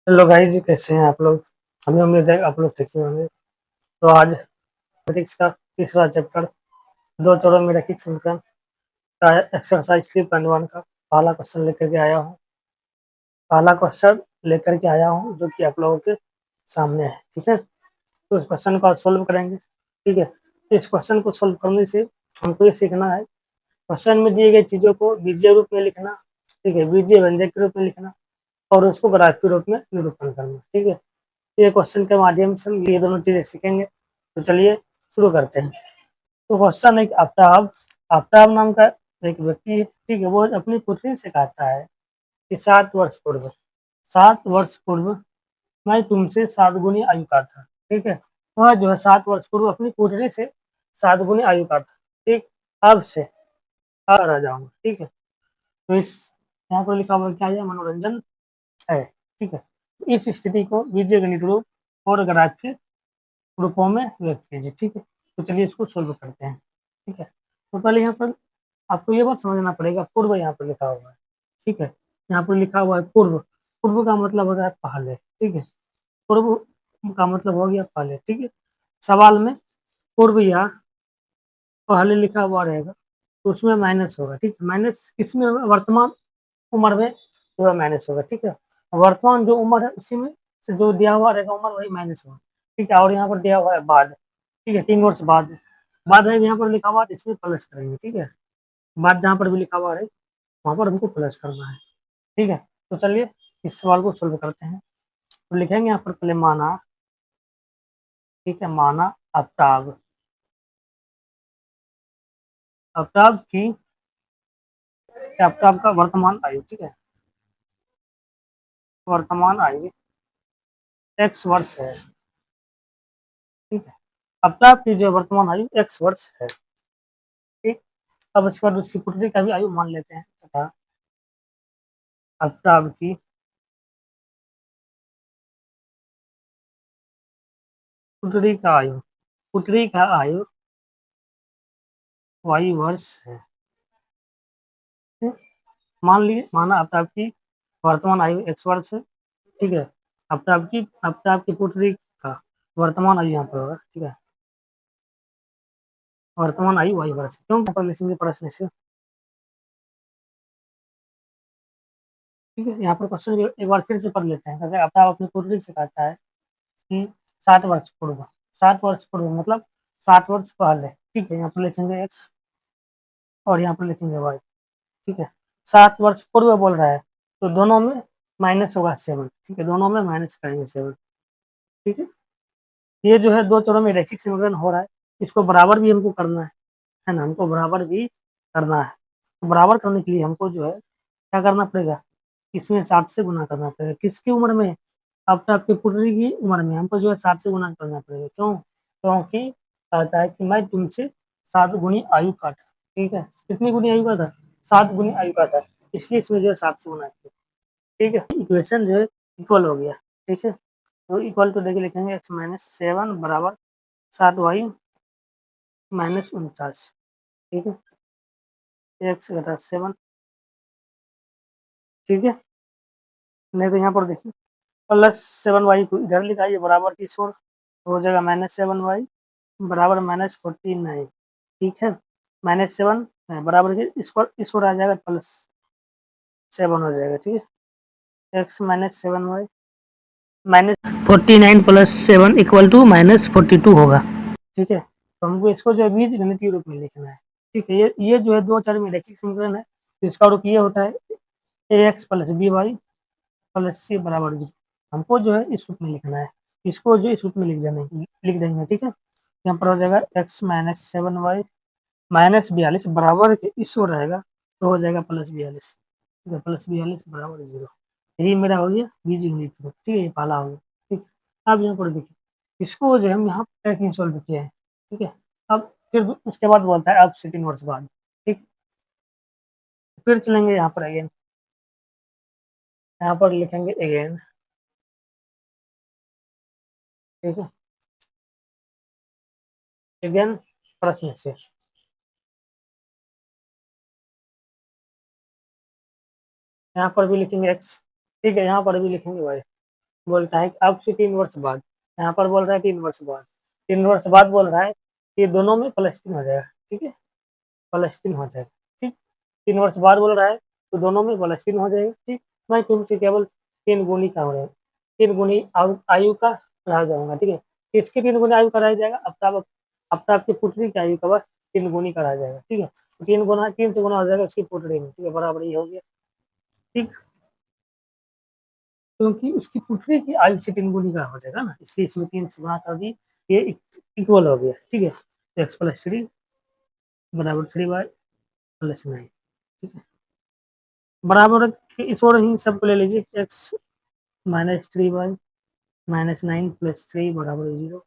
Hello guys, कैसे हैं आप लोग। हमें उम्मीद है आप लोग ठीक ही होंगे। तो आज मैथमेटिक्स का तीसरा चैप्टर दो चौड़ों में रैखिक समीकरण का एक्सरसाइज 3.1 का पहला क्वेश्चन लेकर के आया हूँ जो कि आप लोगों के सामने है। ठीक है, तो इस क्वेश्चन को आज सोल्व करेंगे। ठीक है, तो इस क्वेश्चन को सोल्व करने से हमको ये सीखना है, क्वेश्चन में दिए गए चीज़ों को बीजीय रूप में लिखना। ठीक है, बीजीय व्यंजक के रूप में लिखना और उसको ग्राफ के रूप में निरूपण करना। ठीक है, ये क्वेश्चन के माध्यम से हम ये दोनों चीजें सीखेंगे। तो चलिए शुरू करते हैं। तो क्वेश्चन एक आफ्ताब आफ्ताब नाम का एक व्यक्ति है। ठीक है, वो अपनी पुत्री से कहता है कि 7 वर्ष पूर्व मैं तुमसे 7 गुनी आयु का था। ठीक है, वह जो है 7 वर्ष पूर्व अपनी पुत्री से 7 गुनी आयु का था। ठीक, अब से आ रह जाऊंगा। ठीक है, तो इस यहाँ पर लिखा हुआ क्या है, मनोरंजन है। ठीक है, इस स्थिति को बीजीय गणित रूप और ग्राफिक रूपों में व्यक्त कीजिए। ठीक है, तो चलिए इसको सोल्व करते हैं। ठीक है, तो पहले यहाँ पर आपको ये बात समझना पड़ेगा, पूर्व यहाँ पर लिखा हुआ है। ठीक है, यहाँ पर लिखा हुआ है पूर्व। पूर्व का मतलब होता है पहले। ठीक है, पूर्व का मतलब हो गया पहले। ठीक है, सवाल में पूर्व या पहले लिखा हुआ रहेगा तो उसमें माइनस होगा। ठीक है, माइनस किसमें होगा, वर्तमान उम्र में जो है माइनस होगा। ठीक है, वर्तमान जो उम्र है उसी में से जो दिया हुआ रहेगा उम्र वही माइनस होगा। ठीक है, और यहाँ पर दिया हुआ है बाद। ठीक है, 3 वर्ष बाद बाद है यहाँ पर लिखा हुआ है, इसमें प्लस करेंगे। ठीक है, बाद जहाँ पर भी लिखा हुआ है वहाँ पर हमको प्लस करना है। ठीक है, तो चलिए इस सवाल को सोल्व करते हैं। तो लिखेंगे यहाँ पर पहले माना। ठीक है, माना आफ्ताब आफ्ताब की आफ्ताब का वर्तमान आयु। ठीक है, वर्तमान आयु x वर्ष है। ठीक है, आफ्ताब की जो वर्तमान आयु x वर्ष है। ठीक, अब इसके बाद उसकी पुत्री का भी आयु मान लेते हैं तथा आफ्ताब की पुत्री का आयु y वर्ष है। ठीक? माना आफ्ताब की वर्तमान आयु x वर्ष है। ठीक है, आफ्ताब की पुत्री का वर्तमान आयु यहाँ पर होगा। ठीक है, वर्तमान आयु y वर्ष है। क्यों पर लिखेंगे प्रश्न से। ठीक है, यहाँ पर क्वेश्चन एक बार फिर से पढ़ लेते हैं। अगर आफ्ताब अपनी पुत्री से कहता है कि 7 वर्ष पूर्व, 7 वर्ष पूर्व मतलब 7 वर्ष पहले। ठीक है, यहाँ पर लिखेंगे x और यहाँ पर लिखेंगे y। ठीक है, 7 वर्ष पूर्व बोल रहा है तो दोनों में माइनस होगा 7। ठीक है, दोनों में माइनस करेंगे 7। ठीक है, ये जो है दो चरों में रैखिक समीकरण हो रहा है, इसको बराबर भी हमको करना है ना, हमको बराबर भी करना है। तो बराबर करने के लिए हमको जो है क्या करना पड़ेगा, इसमें 7 से गुना करना पड़ेगा। किसकी उम्र में, अब तो आपकी पुत्री की उम्र में हमको जो है 7 से गुना करना पड़ेगा। क्यों, क्योंकि कहता है कि मैं तुमसे 7 गुनी आयु का था। ठीक है, कितनी गुनी आयु का था, 7 गुनी आयु का था, इसलिए इसमें जो है 7 से गुना किया। ठीक है, इक्वेशन जो है इक्वल हो गया। ठीक है, तो इक्वल टू देके लिखेंगे x-7 बराबर 7y-49। ठीक है, x घटा 7। ठीक है, नहीं तो यहाँ पर देखिए +7y को इधर लिखाइए बराबर की छोर हो जाएगा -7y बराबर -49। ठीक है, -7 बराबर के इस ओर आ जाएगा +7 हो जाएगा। ठीक है, x-7y -49 + 7 = -42 होगा। ठीक है, तो हमको इसको जो है बीज गणितीय रूप में लिखना है। ठीक है, ये जो है दो चर में रैखिक समीकरण है, तो इसका रूप ये होता है ax + by + c बराबर 0। हमको जो है इस रूप में लिखना है, इसको जो इस रूप में लिख देंगे। ठीक है, यहाँ पर हो जाएगा x-7y -42 बराबर के इस ओर रहेगा तो हो जाएगा +42। ठीक है, +42 बराबर 0। यही मेरा हो गया बीजगणित रूप। ठीक है, ये पहला हो गया। ठीक, अब यहाँ पर देखिए इसको जो है हम यहाँ पर सॉल्व किया है। ठीक है, अब फिर उसके बाद बोलता है अब से 3 वर्ष बाद। ठीक, फिर चलेंगे यहाँ पर अगेन, यहाँ पर लिखेंगे अगेन। ठीक है, अगेन प्रश्न से यहाँ पर भी लिखेंगे x। ठीक है, यहाँ पर भी लिखेंगे y। बोलता है अब से 3 वर्ष बाद, यहाँ पर बोल रहा है 3 वर्ष बाद, 3 वर्ष बाद बोल रहा है कि दोनों में +3 हो जाएगा, ठीक है, +3 हो जाएगा, ठीक, 3 वर्ष बाद बोल रहा है तो दोनों में +3 हो जाएगा, ठीक। मैं तुमसे केवल 3 गुनी का हो रहा है, 3 गुनी आयु का रह जाऊंगा, ठीक है, किसकी 3 गुनी आयु का रह जाएगा, अब तो आपकी पुत्री की आयु का बस 3 गुनी का रह जाएगा, ठीक है, 3 से गुना हो जाएगा उसकी पुत्री में, ठीक है, बराबर ये हो गया, ठीक, क्योंकि उसकी पुत्री की आयु से 3 गुनी का हो जाएगा ना, इसलिए इसमें 3 से गुणा कर दी, ये इक्वल हो गया, ठीक है, x+3 बराबर 3y+9, ठीक है, बराबर इस और इन सबको ले लीजिए, x-3y-9 + 3 बराबर 0,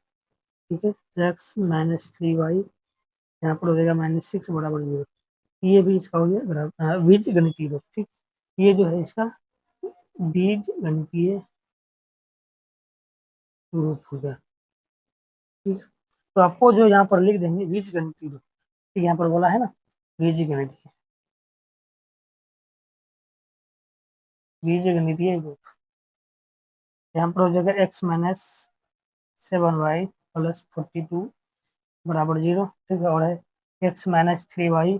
ठीक है, x-3y यहाँ पर हो जाएगा -6 बराबर 0, ये भी इसका हो गया बीज गणितीय रूप, ठीक, ये जो है इसका बीज गणितीय रूप हो गया, ठीक, तो आपको जो यहाँ पर लिख देंगे बीज गणितीय रूप, ठीक, यहाँ पर बोला है ना बीज गणितीय, बीज गणितीय रूप, यहाँ पर हो जाएगा x-7y + 42 बराबर 0, ठीक है, और है x-3y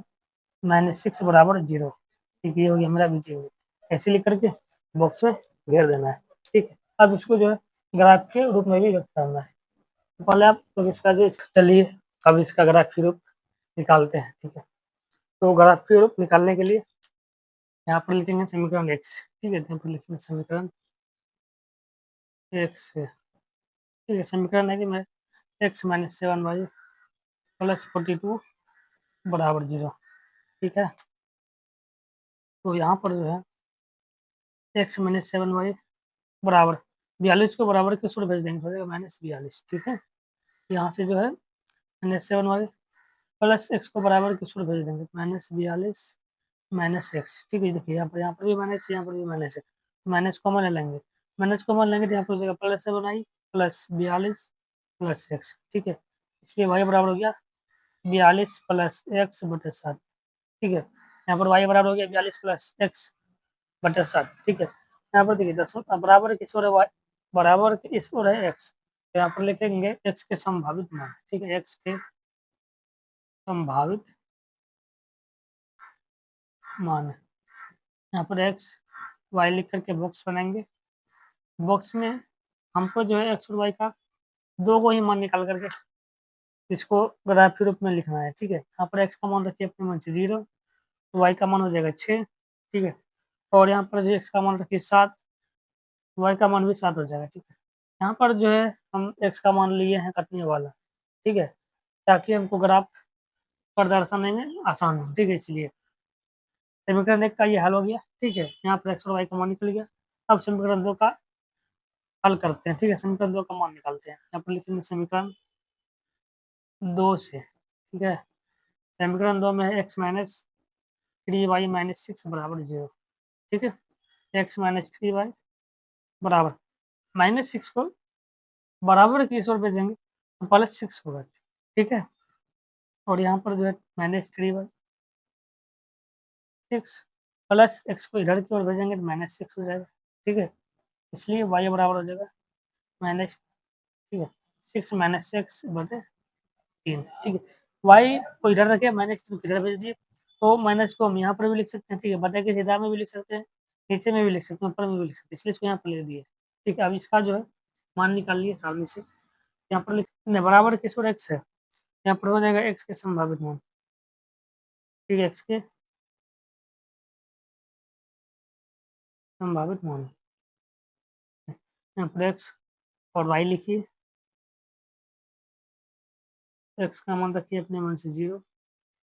-6 बराबर 0, ठीक, ये हो गया मेरा बीज गणित, ऐसे लिख करके बॉक्स में घेर देना है, ठीक है, अब इसको जो है ग्राफ के रूप में भी व्यक्त करना है, तो पहले आप तो इसका जो चलिए अब इसका ग्राफीय रूप निकालते हैं, ठीक है, तो ग्राफीय रूप निकालने के लिए यहाँ पर लिखेंगे समीकरण x, ठीक है, यहाँ पर लिखेंगे समीकरण x है, ठीक है, समीकरण है कि मैं x-7y + 42 बराबर 0, ठीक है, तो यहाँ पर जो है x-7y बराबर 42 को बराबर किस ओर भेज देंगे, हो जाएगा -42, ठीक है, यहाँ से जो है -7y प्लस x को बराबर किस ओर भेज देंगे, -42 -x, ठीक है, देखिए यहाँ पर भी माइनस, यहाँ पर भी माइनस है, माइनस कॉमन ले लेंगे, माइनस कॉमन लेंगे तो यहाँ पर हो जाएगा +7y + 42 + x, ठीक है, इसलिए y बराबर हो गया 42 + x/7, ठीक है, यहाँ पर y बराबर हो गया 42 + x/7, ठीक है, यहाँ पर देखिए 10 बराबर किस ओर है y, बराबर इस ओर है x, तो यहाँ पर लिखेंगे x के संभावित मान, ठीक है, x के संभावित मान, यहाँ पर x y लिख करके बॉक्स बनाएंगे, बॉक्स में हमको जो है x और y का दो को ही मान निकाल करके इसको ग्राफीय रूप में लिखना है, ठीक है, यहाँ पर x का मान रखिए अपने मन से 0, तो y का मान हो जाएगा 6, ठीक है, और यहाँ पर जो x का मान रखिए 7, y का मान भी 7 हो जाएगा, ठीक है, यहाँ पर जो है हम x का मान लिए हैं कटने वाला, ठीक है, ताकि हमको ग्राफ प्रदर्शन में आसान हो, ठीक है, इसलिए समीकरण 1 का ये हल हो गया, ठीक है, यहाँ पर x और y का मान निकल गया, अब समीकरण 2 का हल करते हैं, ठीक है, समीकरण 2 का मान निकालते हैं, यहाँ पर लिखेंगे समीकरण 2 से, ठीक है, समीकरण 2 में है x-3y-6 बराबर 0, ठीक है, x-3y बराबर -6 को बराबर किस ओर भेजेंगे तो +6 होगा, ठीक है, और यहाँ पर जो है -3y 6 प्लस x को इधर की ओर भेजेंगे तो -6 हो जाएगा, ठीक है, इसलिए y बराबर हो जाएगा माइनस, ठीक है, 6 - 6/3, ठीक है, y को इधर रखे -3 इधर भेज दिए, तो माइनस को हम यहाँ पर भी लिख सकते हैं, ठीक है, बटे के सीधा में भी लिख सकते हैं, नीचे में भी लिख सकते हैं, ऊपर में भी लिख सकते हैं, इसलिए इसको यहाँ पर लिख दिए, ठीक है, अब इसका जो है मान निकाल लिए सामने से, यहाँ पर लिख बराबर किस और x है, यहाँ पर हो जाएगा x के संभावित मान, ठीक है, x के संभावित मान, यहाँ पर x और y लिखिए, x का मान रखिए अपने मन से 0,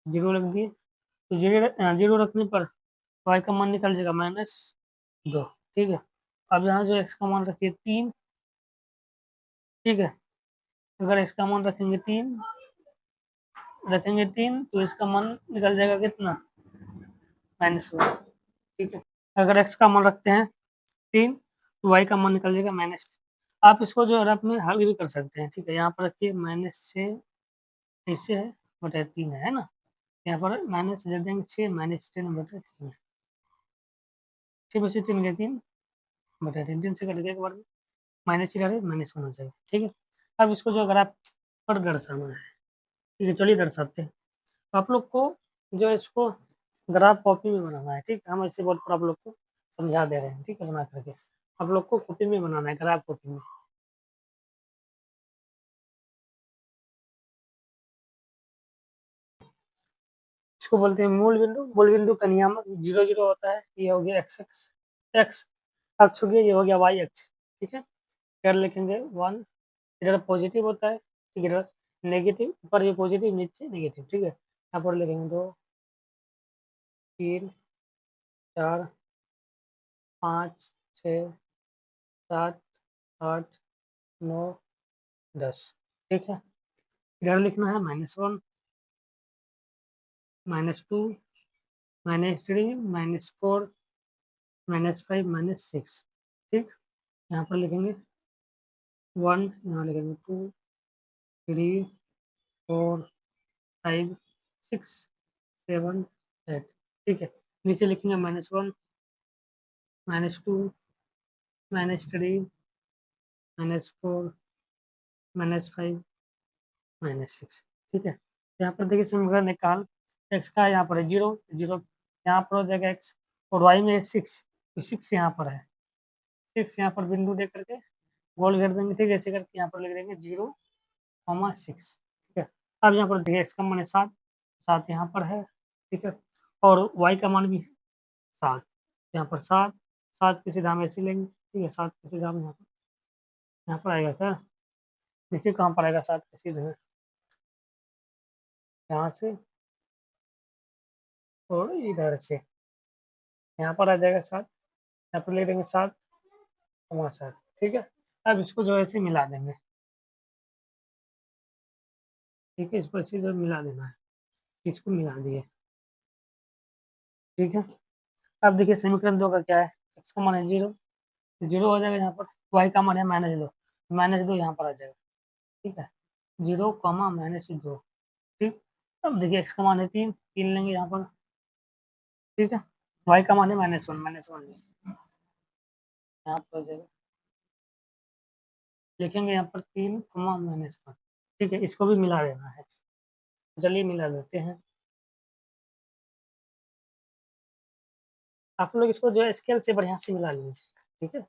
0 रख दिए, तो 0 रखने पर y का मान निकल जाएगा -2, ठीक है, अब यहाँ जो x का मान रखिए 3, ठीक है, अगर x का मान रखेंगे 3 तो इसका मान निकल जाएगा कितना -1, ठीक है, अगर x का मान रखते हैं 3 तो y का मान निकल जाएगा -3, आप इसको जो है अपने हल भी कर सकते हैं, ठीक है, यहाँ पर रखिए -6 इससे है बटे 3 है ना, यहाँ पर माइनस दे देंगे 6 -10/3, 6 में से 3 गए 3/3, 3 से कट गया एक बार में, -3 डाले -1 हो जाएगा, ठीक है। अब इसको जो अगर आप पर दर्शाना है, ठीक है, चलिए दर्शाते हैं। आप लोग को जो है इसको ग्राफ कॉपी में बनाना है, ठीक है। हम ऐसे बोर्ड पर आप लोग को समझा दे रहे हैं, ठीक है, बना करके आप लोग को कॉपी में बनाना है, ग्राफ कॉपी में। इसको बोलते हैं मूल बिंदु का नियामक 0 0 होता है। ये हो गया एक्स अक्ष हो गया, ये हो गया वाई अक्ष, ठीक है। इधर लिखेंगे 1, इधर पॉजिटिव होता है, ठीक है, इधर नेगेटिव, ऊपर ये पॉजिटिव नीचे नेगेटिव, ठीक है। यहाँ पर लिखेंगे 2 3 4 5 6 7 8 9 10, ठीक है। इधर लिखना है -1 -2 -3 -4 -5 -6, ठीक। यहाँ पर लिखेंगे 1, यहाँ लिखेंगे 2 3 4 5 6 7 8, ठीक है। नीचे लिखेंगे -1 -2 -3 -4 -5 -6, ठीक है। यहाँ पर देखिए समीकरण निकाल, एक्स का यहाँ पर है 0 0, यहाँ पर हो जाएगा एक्स, और वाई में है 6, तो 6 यहाँ पर है, 6 यहाँ पर बिंदु दे करके गोल कर देंगे, ठीक है। ऐसे करके यहाँ पर लिख देंगे 0,6, ठीक है। अब यहाँ पर देखिए एक्स का मान है 7, 7 यहाँ पर है, ठीक है, और वाई का मान भी 7, यहाँ पर 7, 7 की सीधा हम ऐसे लेंगे, ठीक है। 7 की सीधा हम यहाँ पर आएगा क्या, देखिए कहाँ पर आएगा 7 की सीधे, यहाँ से और इधर से यहाँ पर आ जाएगा 7, यहाँ पर ले देंगे 7,7, ठीक है। अब इसको जो है ऐसे मिला देंगे, ठीक है, इसको ऐसे जो मिला देना है, इसको मिला दिए, ठीक है। अब देखिए समीकरण 2 का क्या है, एक्स का मान है 0, 0 हो जाएगा यहाँ पर, वाई का मान है -2, -2 यहाँ पर आ जाएगा, ठीक है। 0, -2, ठीक। अब देखिए एक्स का मान है 3, 3 लेंगे यहाँ पर, ठीक है। वाई का मान है -1, -1 यहाँ पर हो जाएगा, लिखेंगे यहाँ पर 3, -1, ठीक है। इसको भी मिला देना है, चलिए मिला देते हैं। आप लोग इसको जो है स्केल से बढ़िया से मिला लीजिए, ठीक है,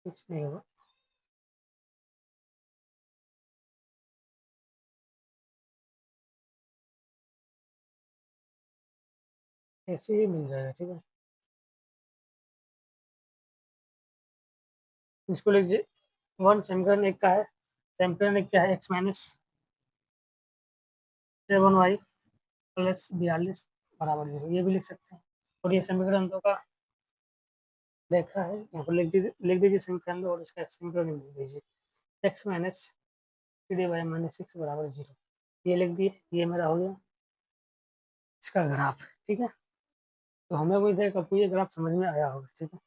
कुछ नहीं होगा, ऐसे ही मिल जाएगा, ठीक है। इसको लीजिए 1 समीकरण 1 का है, समीकरण 1 क्या है, x-7y प्लस 42 बराबर 0, ये भी लिख सकते हैं। और ये समीकरण 2 का रेखा है, यहाँ पर लिख दीजिए समीकरण 2 और इसका समीकरण लिख दीजिए, x-3y-6 बराबर 0, ये लिख दिए, ये मेरा हो गया इसका ग्राफ, ठीक है। तो हमें वही देखा, आपको ये ग्राफ समझ में आया होगा, ठीक है।